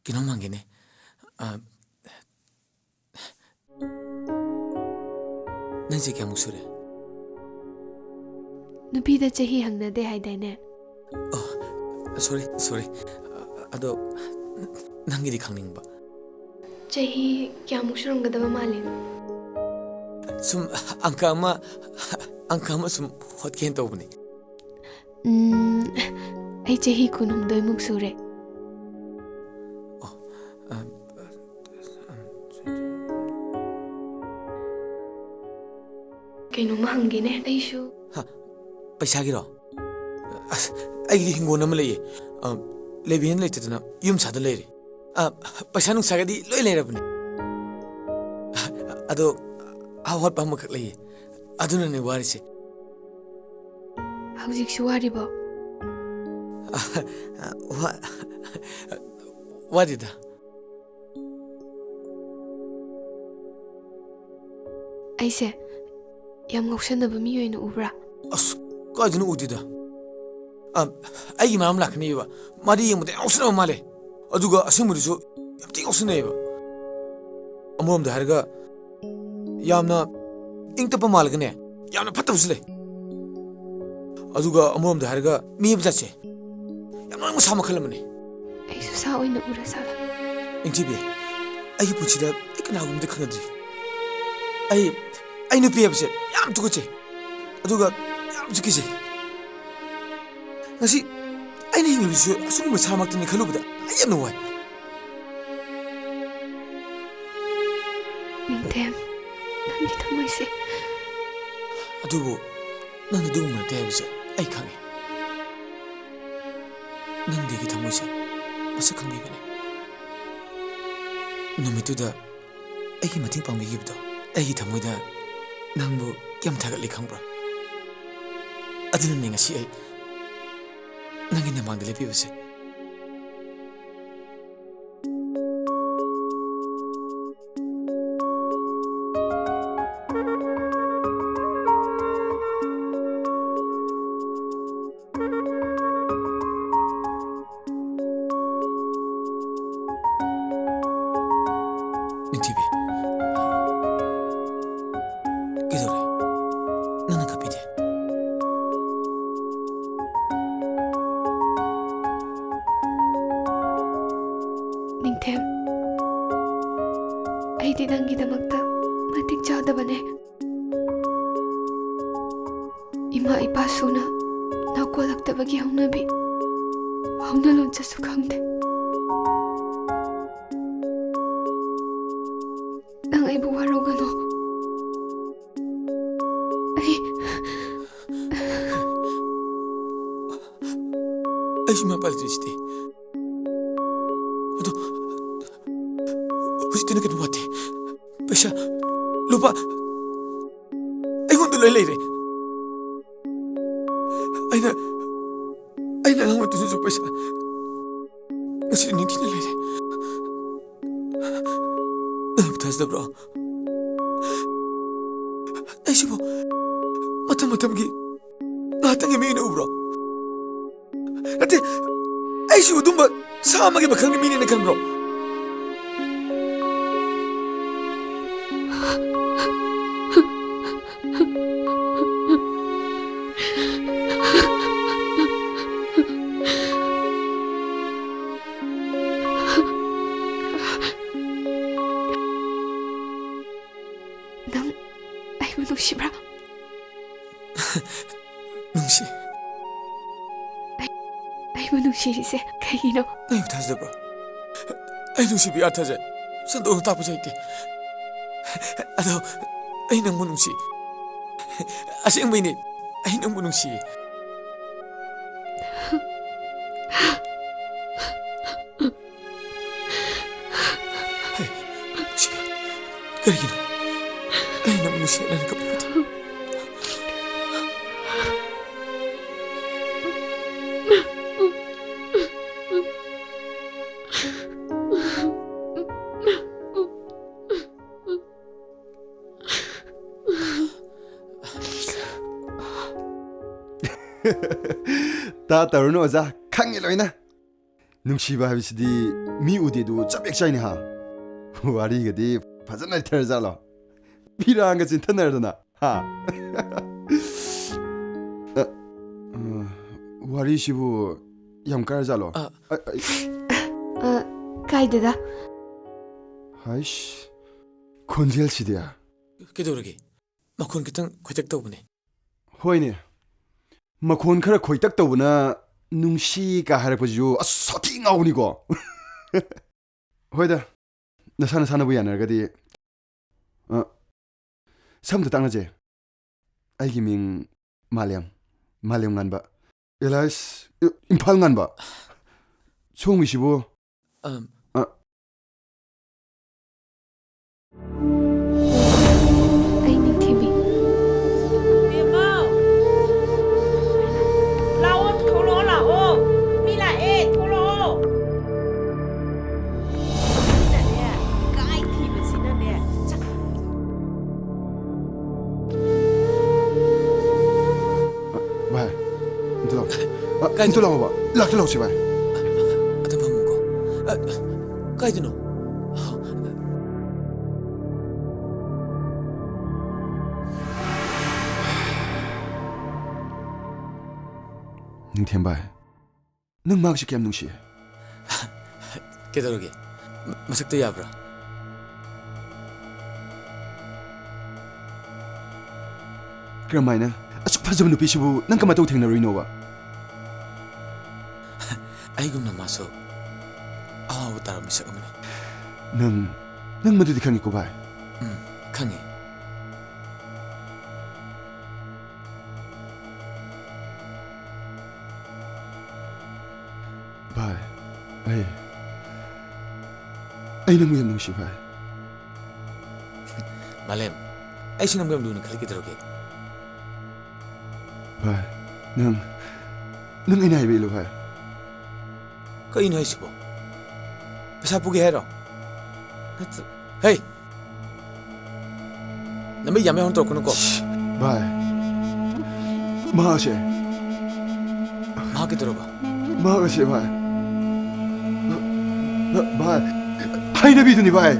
Kino mangene. Nang se kya musure. Nupi da chahi hangna de hai dai ne. Oh, sorry. Ado nangi di khangning ba. Chahi kya mushurang ga da male. Sum angka ma sum hot ken to bune. Ai chahi kunum doi muk sure. Kaino mahangene aishu. Paisa giro. Ai hingon am leye. Lebien le tadana yum sada le. Paisa nung sagadi loi le rabne. Ado awat pa makak leye. Aduna ne warise. Hauzik shuwari bo. Wadida. Aise yam ngausanaba mi oina ubra. Kaiduna udida. Ai maram lakni ba. Mari yemude ausna male. Aduga asimurisu yamti ausna ba. Amoram da harga yamna ingtapa malgane. Yamna fatabsle. Aduga amoram da harga mi bjache. Yamna musama khalamne. Aisu sa oina ura sala. Ingtibe. Ai puchida iknagum de khangadri. Ai nupi abse yam tukuche. Aduga yam chukise. Ngasi ai ni hingibisu asugum samak tani khalubda. Ai yam no wai. Ningtem. Nangi thamoise. Adubu nang dum na tebse ai khange. Nang degi thamoise masa khangbi bane. Numituda ai ki mating pangbi gibdo. Ai ki thamoida nangbu kyam thagatli khangbra. Aduna ne ngasi ai nangi namang dele pibse. Nintibe. Kidore. Nana kapide. Ningtem. Ai di nangi damakta matik chadabane. Ima ipa suna nakolaktabagi haunabi. Hauna lonchasu khangde. Nang aibu warogano. Ai shima paltriste. Ado husitene kan wate. Pesa lupa. Ai hundu leire. Aina nang watu su pesa. Ngasi nintina leire. Betas da bro. Ai shibo. Matam gi. Natangi mine ubro. Ate ai shibo dumba sama gi bakang mine ne kan bro. Nang aibu nushibra. Nungsi. Aibu nushirise kaino. Ai betas da bro. Ai nungsi bi athaje. Sando tapu jaite. Ado ai nang nungsi. Asing bini. Ai nang nungsi. Hey, siya. Karigino. Ai nang nungsi nan kapita. Ta tarunu oza khang loina ꯅꯨꯡꯁꯤꯕ ꯍꯥꯏꯕꯁꯤꯗꯤ ꯃꯤ ꯎꯗꯦꯗꯨ ꯆꯞ ꯍꯦꯛ ꯆꯥꯏꯅꯦ ꯍꯥ ꯋꯥꯔꯤꯒꯗꯤ ꯐꯖꯅ ꯊꯦꯔꯖꯥꯠꯂꯣ ꯄꯤꯔꯥꯡꯒ ꯆꯤꯟꯊꯅꯔꯗꯅ ꯍꯥ ꯋꯥꯔꯤꯁꯤꯕꯨ ꯌꯥꯝ ꯀꯥꯏꯔꯖꯥꯠꯂꯣ ꯀꯥꯏꯗꯦꯗ ꯍꯥꯏꯁ ꯈꯣꯟꯖꯦꯜꯁꯤꯗꯤ ꯀꯩꯗꯧꯔꯒꯦ ꯃꯈꯣꯟ ꯈꯤꯇꯪ ꯈꯣꯏꯇꯛ ꯇꯧꯕꯅꯦ ꯍꯣꯏꯅꯦ ꯃꯈꯣꯟ ꯈꯔ ꯈꯣꯏꯇꯛ ꯇꯧꯕꯅ ꯅꯨꯡꯁꯤꯒ ꯍꯥꯏꯔꯛꯄꯁꯤꯁꯨ ꯑꯁ ꯁꯥꯊꯤ ꯉꯥꯎꯕꯅꯤꯀꯣ ꯍꯣꯏꯗ ꯅꯁꯥ ꯅꯁꯥꯅꯕꯨ ꯌꯥꯅꯔꯒꯗꯤ ꯁꯝꯇ ꯇꯥꯛꯅꯁꯦ ꯑꯩꯒꯤ ꯃꯤꯡ ꯃꯥꯂꯦꯝ ꯉꯥꯟꯕ ꯑꯦꯂꯥꯏꯁ ꯏꯝꯐꯥꯜ ꯉꯥꯟꯕ ꯁꯣꯝꯒꯤꯁꯤꯕꯨ ꯑꯩ ꯅꯤꯡꯊꯤꯕꯤ ꯕꯦꯝꯃꯧ ꯂꯥꯛꯑꯣ ꯊꯣꯛꯂꯛꯑꯣ ꯂꯥꯛꯑꯣ ꯃꯤ ꯂꯥꯛꯑꯦ ꯊꯣꯛꯂꯛꯑꯣ ꯁꯤꯅꯅꯦ ꯏꯀꯥꯏ ꯊꯤꯕꯁꯤꯅꯅꯦ ꯚꯥꯏ ꯑꯝꯇ ꯂꯥꯛꯑꯣꯕ ꯂꯥꯛꯇ ꯂꯥꯛꯁꯤ ꯚꯥꯏ ꯑꯗꯨꯝ ꯐꯝꯃꯨꯀꯣ ꯀꯥꯏꯗꯅꯣ ꯅꯤꯡꯊꯦꯝ ꯚꯥꯏ ꯅꯪ ꯃꯍꯥꯛꯁꯤ ꯀꯌꯥꯝ ꯅꯨꯡꯁꯤꯌꯦ ꯀꯩꯗꯧꯔꯒꯦ ꯃꯁꯛꯇ ꯌꯥꯕ꯭ꯔꯥ ꯀꯔꯝꯍꯥꯏꯅ ꯑꯁꯨꯛ ꯐꯖꯕ ꯅꯨꯄꯤꯁꯤꯕꯨ ꯅꯪ ꯀꯃꯥꯏ ꯇꯧ ꯊꯦꯡꯅꯔꯨꯏꯅꯣꯕ ꯑꯩꯒꯨꯝꯅ ꯃꯥꯁꯨ ꯑꯋꯥꯕ ꯇꯥꯔꯕ ꯃꯤꯁꯛ ꯑꯃꯅꯤ ꯅꯪ ꯃꯗꯨꯗꯤ ꯈꯪꯉꯤꯀꯣ ꯚꯥꯏ ꯈꯪꯉꯤ ꯚꯥꯏ ꯑꯩ ꯅꯪꯕꯨ ꯌꯥꯝ ꯅꯨꯡꯁꯤ ꯚꯥꯏ ꯃꯥꯂꯦꯝ ꯑꯩꯁꯨ ꯅꯪꯕꯨ ꯌꯥꯝ ꯂꯨꯅ ꯈꯜꯂꯤ ꯀꯩꯗꯧꯔꯒꯦ ꯚꯥꯏ ꯅꯪ ꯑꯩꯅ ꯍꯥꯏꯕ ꯏꯜꯂꯨ ꯚꯥꯏ ꯀꯩꯅꯣ ꯍꯥꯏꯁꯤꯕꯣ ꯄꯩꯁꯥ ꯄꯨꯒꯦ ꯍꯥꯏꯔꯣ ꯍꯦ ꯅꯃꯩ ꯌꯥꯝ ꯌꯥꯎꯅ ꯇꯧꯔꯛꯀꯅꯨꯀꯣ ꯚꯥꯏ ꯃꯍꯥꯛꯁꯦ ꯃꯍꯥꯛ ꯀꯩꯗꯧꯔꯕ ꯚꯥꯏ ꯚꯥꯏ ꯍꯩꯅꯕꯤꯗꯨꯅꯤ ꯚꯥꯏ